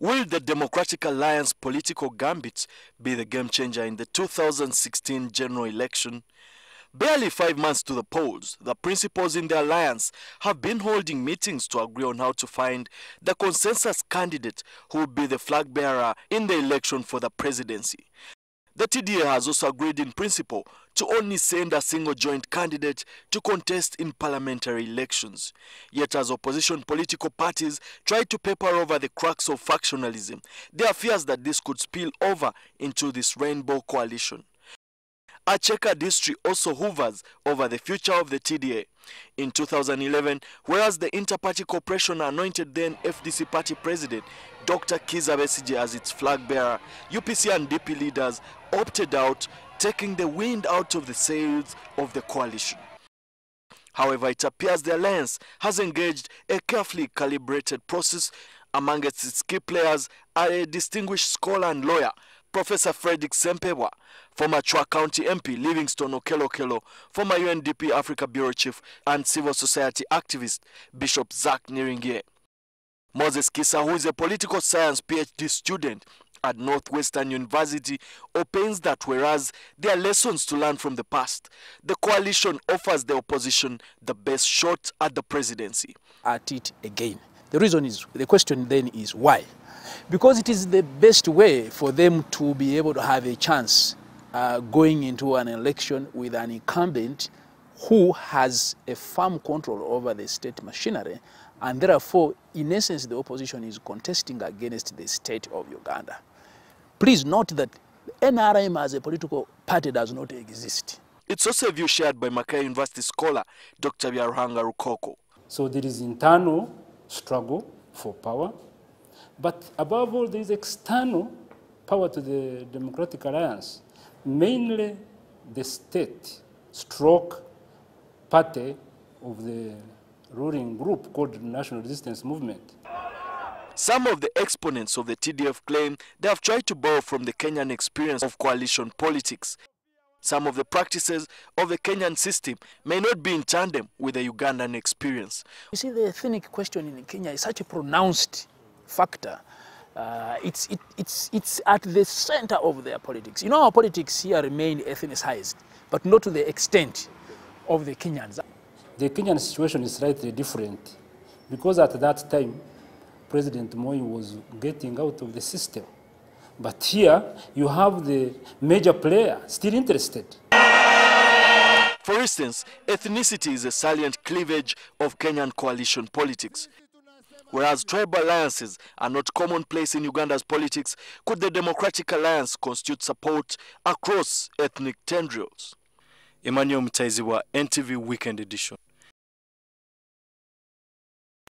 Will the Democratic Alliance political gambit be the game changer in the 2016 general election? Barely 5 months to the polls, the principals in the alliance have been holding meetings to agree on how to find the consensus candidate who will be the flag bearer in the election for the presidency. The TDA has also agreed in principle to only send a single joint candidate to contest in parliamentary elections. Yet as opposition political parties try to paper over the cracks of factionalism, there are fears that this could spill over into this rainbow coalition. Acheka district also hovers over the future of the TDA. In 2011, whereas the Inter-Party Corporation anointed then FDC party president Dr. Kizza Besigye as its flag bearer, UPC and DP leaders opted out, taking the wind out of the sails of the coalition. However, it appears the alliance has engaged a carefully calibrated process. Among its key players are a distinguished scholar and lawyer, Professor Frederick Sempebwa, former Chwa County MP Livingstone Okello, former UNDP Africa Bureau Chief and civil society activist Bishop Zach Niringie. Moses Kisa, who is a political science PhD student at Northwestern University, opines that whereas there are lessons to learn from the past, the coalition offers the opposition the best shot at the presidency. At it again. The question then is why? Because it is the best way for them to be able to have a chance going into an election with an incumbent who has a firm control over the state machinery, and therefore, in essence, the opposition is contesting against the state of Uganda. Please note that NRM as a political party does not exist. It's also a view shared by Makerere University scholar Dr. Byaruhanga Rukoko. So there is internal struggle for power, but above all, there is external power to the Democratic Alliance, mainly the state stroke party of the ruling group called the National Resistance Movement. Some of the exponents of the TDF claim they have tried to borrow from the Kenyan experience of coalition politics. Some of the practices of the Kenyan system may not be in tandem with the Ugandan experience. You see, the ethnic question in Kenya is such a pronounced factor. It's at the center of their politics. You know, our politics here remain ethnicized, but not to the extent of the Kenyans. The Kenyan situation is slightly different because at that time, President Moi was getting out of the system. But here, you have the major player still interested. For instance, ethnicity is a salient cleavage of Kenyan coalition politics. Whereas tribal alliances are not commonplace in Uganda's politics, could the Democratic Alliance constitute support across ethnic tendrils? Emmanuel Mutaiziwa, NTV Weekend Edition.